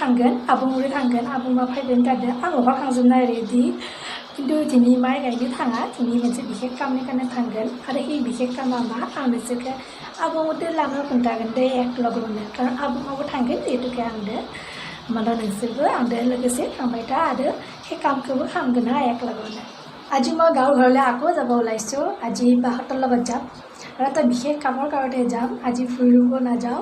थांगोन आबुंबो थांगोन आबुंबा फैगोन गारदों आं अखा थांजोबनाय रेडि खिन्थु दिनै माइ गायनो थाङा दिनै मोनसे बिखेक खामानि खानो थांगोन आरो बे बिखेक खामा मा आं नोंसोरखौ आबुंबो लामा खोन्थागोन दे एक लगआवनो खारन आबुंबो थांगोन जिहेतुके आंदो होमबाल' नोंसोरबो आंदो लोगोसे थांबाय था आरो সেই কামखौबो खालामगोन हा এক লগতে আজি মই গাঁৱৰ ঘৰলৈ আকৌ যাব ওলাইছোঁ আজি বাহঁতৰ লগত যাম আৰু এটা বিশেষ কামৰ কাৰণে যাম আজি ফুৰিব নাযাওঁ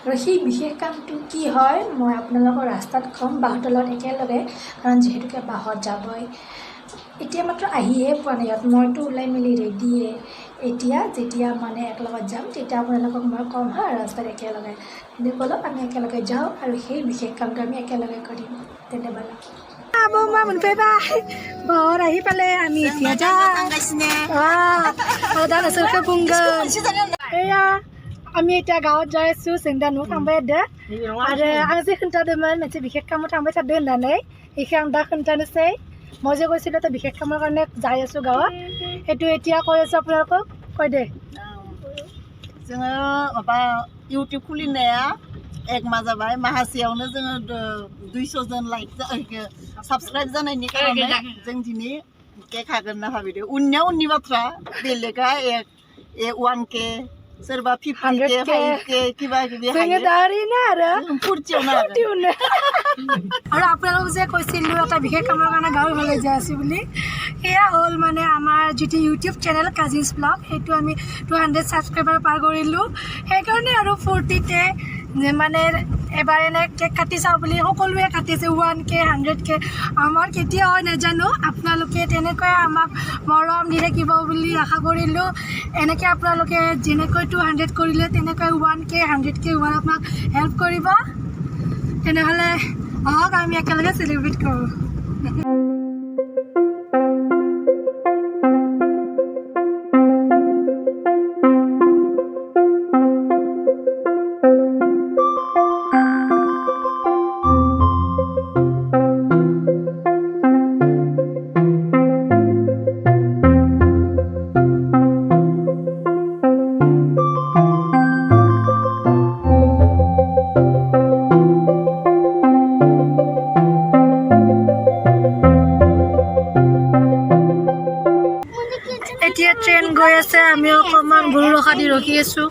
আৰু সেই বিশেষ কামটো কি হয় মই আপোনালোকৰ ৰাস্তাত ক'ম বাহঁতৰ লগত একেলগে কাৰণ যিহেতুকে বাহঁত যাবই এতিয়া মাত্ৰ আহিহে পোৱা নাই ইয়াত মইতো ওলাই মেলি ৰেডিয়ে এতিয়া যেতিয়া মানে একেলগত যাম তেতিয়া আপোনালোকক মই ক'ম হা ৰাস্তাত একেলগে এনে ব'লক আমি একেলগে যাওঁ আৰু সেই বিশেষ কামটো আমি একেলগে কৰিম তেনেহ'লে Abang menfebah, bawa rahi pale ami tiada. Wah, ada nasir ke bunga. Iya, ami tiada gawat jaya su sehingga nu sampai ada. Ada angsi kental demen, macam bikin kamu sampai satu nane. Ikan dah kental nasi. Mau je kau sila tu bikin kamu kan jaya su gawat. Itu etia kau yang siapa aku? Kau deh. Jangan apa YouTube kuliah. एक मा जाबाय माहासेयावनो जोङो 200 जन like subscribe जानायनि कारणे जों दिनै cake हागोन ना भाबिदों उननि बाथ्रा बेलेगा 1k सोरबा 50k 5k কিবা কিবি जोङो दारिना आरो फुर्तियावनो আৰু আপোনালোক যে কৈছিল এটা বিশেষ কামৰ কাৰণে গাঁৱৰ ঘৰলৈ যাই আছো বুলি এয়া হ'ল মানে আমাৰ যিটো ইউটিউব চেনেল কাজিনছ ব্লগ সেইটো আমি 200 সাবস্ক্ৰাইবাৰ পাৰ কৰিলো সেইকাৰণে আৰু ফূৰ্তিতে মানে এবাৰ এনে কেক কাটি চাওঁ বুলি সকলোৱে কাটিছে 1k 100k আমাৰ কেতিয়া হয় নাজানো আপোনালোকে তেনেকৈ আমাক মৰম দি থাকিব বুলি আশা কৰিলোঁ এনেকৈ আপোনালোকে যেনেকৈ 200 কৰিলে তেনেকৈ 1k 100k হোৱাৰ আপোনাক হেল্প কৰিব তেনেহ'লে আহক আমি একেলগে চেলিব্ৰেট কৰোঁ ट्रेन गई আছে আমি অকমান গৰু ৰখা দি ৰখি আছো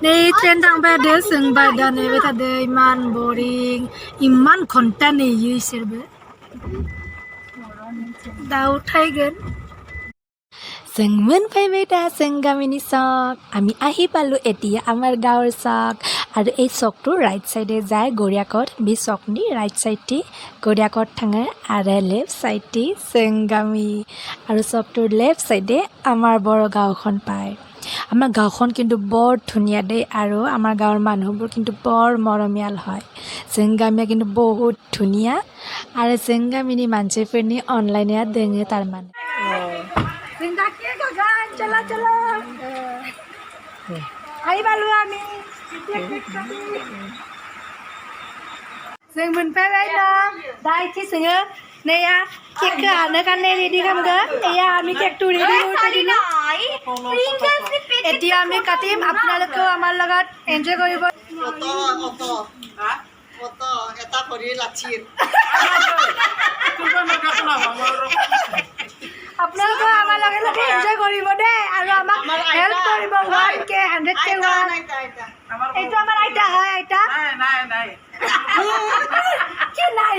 নেই ট্রেন থাংবাय দे जोंबाय दा नेबाय थादो इमान बोरिं इमान घन्टा नेयो इसोरबो दा उठायगोन जों मोनफैबाय दा जों गामिनि सक आमी आहि पालो एतिया आमार गाँवर सक आरो এই सकটো राइट साइडे যায় গড়িয়াকট बे सकनि राइट साइडथि গড়িয়াকট थाङो आरो लेफ्ट साइडथि जों गामि आरो सकটোৰ लेफ्ट साइडे आमार बर गाँवখন पाয় आमार गाँवখন কিন্তু বৰ ধুনীয়া দেই আৰু आमार गाँৱৰ মানুহবোৰ কিন্তু বৰ মৰমিয়াল হয় जों गामिया কিন্তু বহুত ধুনীয়া आरो जों गामिनि मानसिफोरनि अनलायनाया दोङो थारमाने जों दाखिया गागान चला चला आइ बालु आमी जों मोनफैबाय दं दा इथि जोङो नैया केकखौ हानो কাৰণে रेडि खालामगोन एया आमी केकটো रेडि কৰিदिनो এতিয়া আমি কাটিম আপোনালোকেও আমাৰ লগত এনজয় কৰিব অত এটা কৰি লাচিৰ আপোনালোকে আমাৰ লগে লগে এনজয় কৰিব দে আৰু আমাক হেল্প কৰিব 1k 100k এইটো আমাৰ আইতা হয় আইতা নাই কি নাই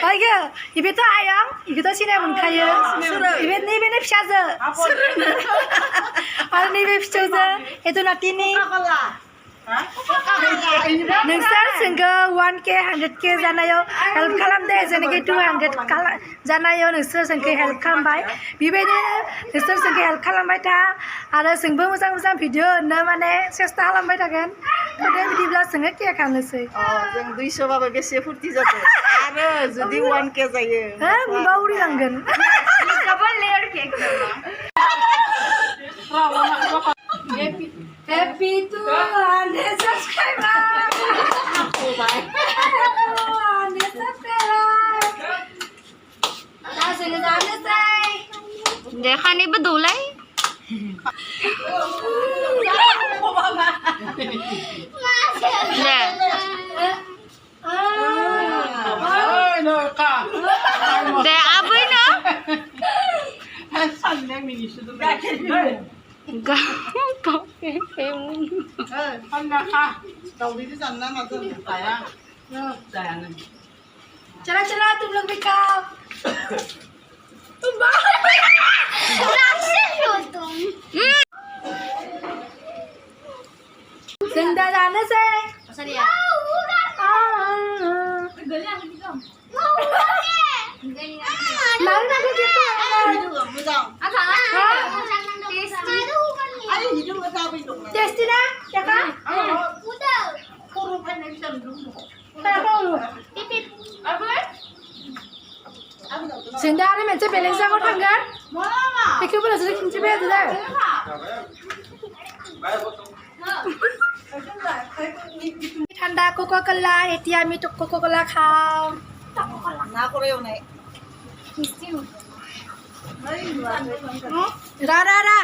হয় ইবেতো আয়াं ইবেতো सिनाय मोनखायो इबे नैबेनो फिसाजो आरो नैबे फिसौजो एथ' नातिनि नोंसोर जोंखौ 1k 100k जानायाव हेल्प खालामदे जेनेखि 200 जानायाव नोंसोर जोंखौ हेल्प खालामबाय बेबायदिनो नोंसोर जोंखौ हेल्प खालामबाय था आरो जोंबो मोजां मोजां भिडिअ होनो माने सेस्था खालामबाय थागोन दे बिदिब्ला जोङो केक हानोसै जों 200 बाबो बेसे फुर्ति जादों आरो जुदि 1k जायो बावरि लांगोन double layer cake Happy 200 subscribers! Oh my! 200 subscribers! Tao sẽ ra nước đây. Để khai này bắt đầu lấy. Nè. दे आबै न चला चला तुम लोग भी खाओ जिंदा जाने से टेस्टी ना क्या का जिंदा आरो मोनसे बेलेग जायगायाव थांगोन बेखौबो नोंसोर खिन्थिबाय आरो ঠান্ডা কোকো কোলা এতিয়া আমি তো কোকো কোলা খাও না করে নাই রা রা রা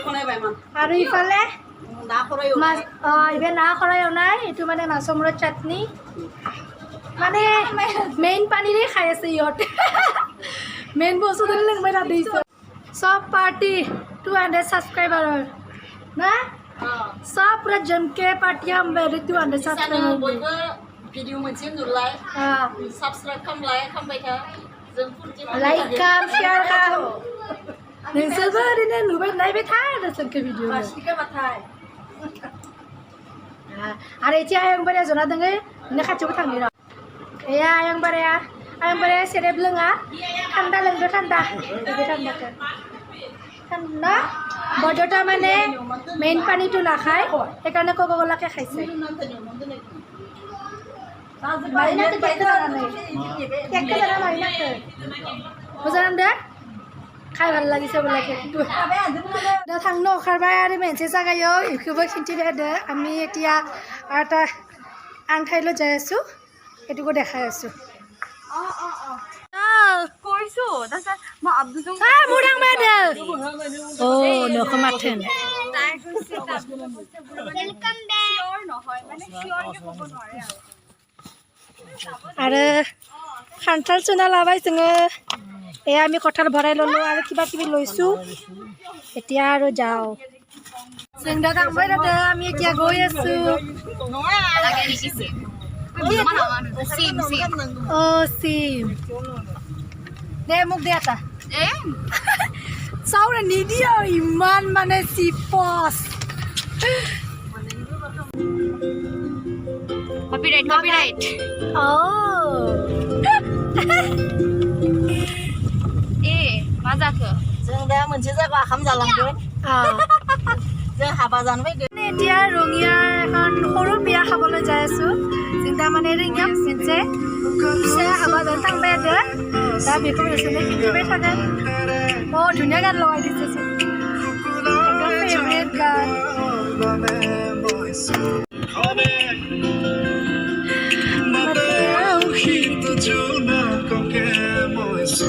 কোনে বাইমান আৰু ইফালে না কৰে মাছ ইবে না খৰায়ও নাই এইটো মানে মাছৰ মূৰত চাটনি মানে মেইন পানীৰে খাই আছে ইহঁতে মেইন বস্তুটো লোংবাই দিছে সব পাৰ্টি 200 সাবস্ক্ৰাইবাৰৰ না सब पूरा जम के पार्टियां मेरे 200 साबस्क्राइबार बयबो भिडिअ मोनसे नुलाय साबस्क्राइब खालामलाय खालामबाय था जों फुरथि लाइक खाम शेयार खाम नोंसोरबो ओरैनो नुबाय नायबाय था नोंसोरखौ भिडिअ बाथाय आरो एथिया आयं बारिया जना दोङो नों खाथियावबो थांनि र' ए आयं बारिया सेरेब लोङा ঠাণ্ডা लोंदो ঠাণ্ডা बे ঠাণ্ডাखौ ঠাণ্ডা বজটা মানে মেইন পানীটো নাখায় সেইকাৰণে কোকো কোলাকে খাইছে বুজাম দে খাই ভাল লাগিছে বোলে কেকটো दा थांनो ओंखारबाय आरो मोनसे जायगायाव बेखौबो खिन्थिबाय दे আমি এতিয়া এটা आं ঠাইলৈ যাই আছোঁ সেইটোকো দেখাই আছোঁ কৈছো তাৰপিছত মই আব্দুলক মোৰ ডাঙৰ দে অ নকো মাথেন তাই কৈছে वेलकम बेक শিওৰ নহয় মানে শিওৰকে ক'ব নোৱাৰে আৰু খান্থাল চুনা লাবাই जोङो এয়া আমি কঠাল ভৰাই ল'লোঁ আৰু কিবা কিবি লৈছোঁ এতিয়া আৰু যাওঁ जों दा थांबाय दे আমি এতিয়া গৈ আছোঁ লাগে নিকিছে চিম অ চিম দে মোক দে এটা এ চাউল নিদিয়া ইমান মানে চিপছ কপিৰাইট অ ए मा जाखो जों दा मोनसे जायगा खाम जालांगोन जों हाबा जानो फैदों এতিয়া ৰঙিয়াৰ এখন সৰু বিয়া খাবলৈ যাই আছোঁ চিন্তা মানে ৰঙিয়া मोनसे फिसा हाबा जानो थांबाय आरो दा बेखौ नोंसोरनो खिन्थिबाय थागोन अ धुनिया गान लगाय दिसेसो एकदम फेभरेट गान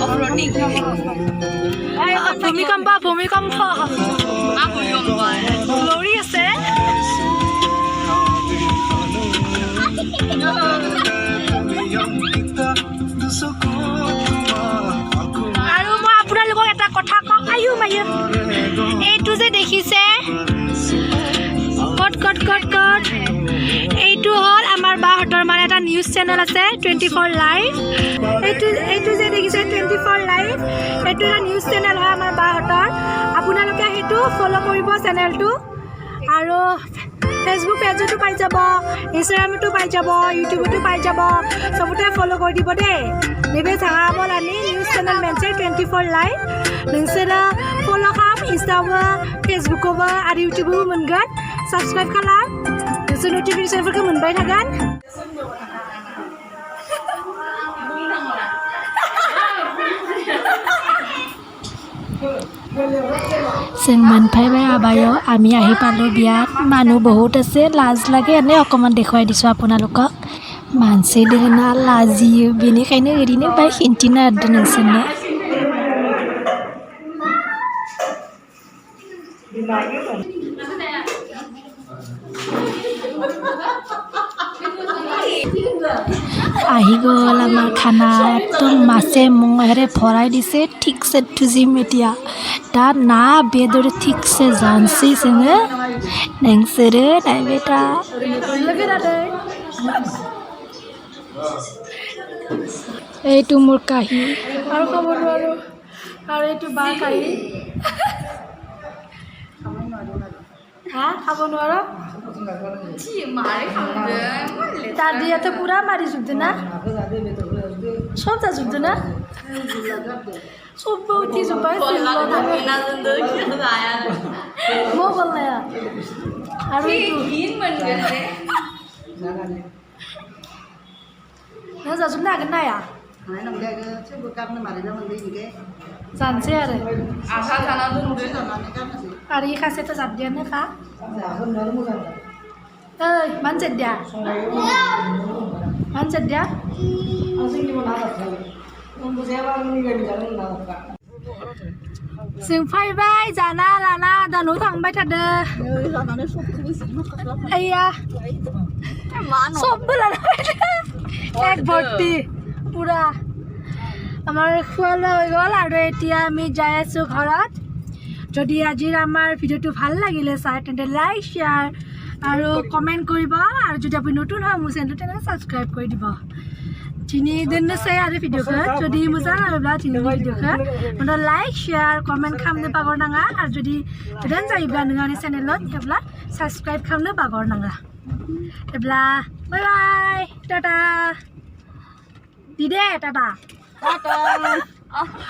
অফৰোডিং ভূমিকম্প লৰি আছে আৰু মই আপোনালোকক এটা কথা কওঁ আয়ু মায়ু এইটো যে দেখিছে কট এইটো হ'ল আমাৰ বাহঁতৰ মানে এটা নিউজ চেনেল আছে 24 লাইভ এইটো যে দেখিছে 24 লাইভ এইটো এটা নিউজ চেনেল হয় আমাৰ বাহঁতৰ আপোনালোকে সেইটো ফ'ল' কৰিব চেনেলটো আৰু ফেচবুক পেজতো পাই যাব ইনষ্টাগ্ৰামতো পাই যাব ইউটিউবতো পাই যাব সবতে ফ'ল' কৰি দিব দেই नैबे थाङाबोलानि निउज चेनेल मोनसे 24 लाइभ नोंसोरो फल' खालाम इन्स्टाबो फेसबुकआवबो आरो इउटिउबआवबो मोनगोन साबस्क्राइब खालाम नोंसोर नटिफिकेसनफोरखौ मोनबाय थागोन जों मोनफैबाय आबायाव आमी आहि पालो बियात मानुह बहुत আছে लाज লাগে এনে অকমান দেখুৱাই দিছোঁ আপোনালোকক मानसि दोङो ना लाजियो बेनिखायनो ओरैनो बाय खिन्थिना होदों नोंसोरनो আহি গ'ল আমাৰ খানা একদম মাছে মঙহেৰে ভৰাই দিছে ঠিকছে থুজিম এতিয়া दा ना बेदर ठीक से जानसी जोङो नोंसोरो नायबायथा এইটো মোৰ কাহি আৰু খাব নোৱাৰো আৰু এইটো বাৰ কাহি হা খাব নোৱাৰো তার দিয়ে তো পুরা মারি যুদ্ধ না সব যা যুদ্ধ না সব উঠি জুপাই মো বললে আর না যাজুব না আগের নায়া जानसै आरो आरो इ खासेथ' जाबदियानोखा ओइ मानो जादिया मानो जादिया जों फैबाय जाना लाना दा न'आव थांबाय थादों आइया सबबो लाना फैदों एक भर्ती पुरा আমাৰ খোৱা লোৱা হৈ গ'ল আৰু এতিয়া আমি যাই আছোঁ ঘৰত যদি আজিৰ আমাৰ ভিডিঅ'টো ভাল লাগিলে চাই তেন্তে লাইক শ্বেয়াৰ আৰু কমেণ্ট কৰিব আৰু যদি আপুনি নতুন হয় মোৰ চেনেলটো তেনেহ'লে ছাবস্ক্ৰাইব কৰি দিব दिनै आरो भिडिअखौ जुदि मोजां नाङोब्ला दिनैनि भिडिअखौ माने लाइक शेयार कमेन्ट खालामनो बावगारनाङा आरो जुदि गोदान जायोब्ला नोंनि चेनेलाव अब्ला साबस्क्राइब खालामनो बावगारनाङा अब्ला बाय बाय टाटा दिदे टाटा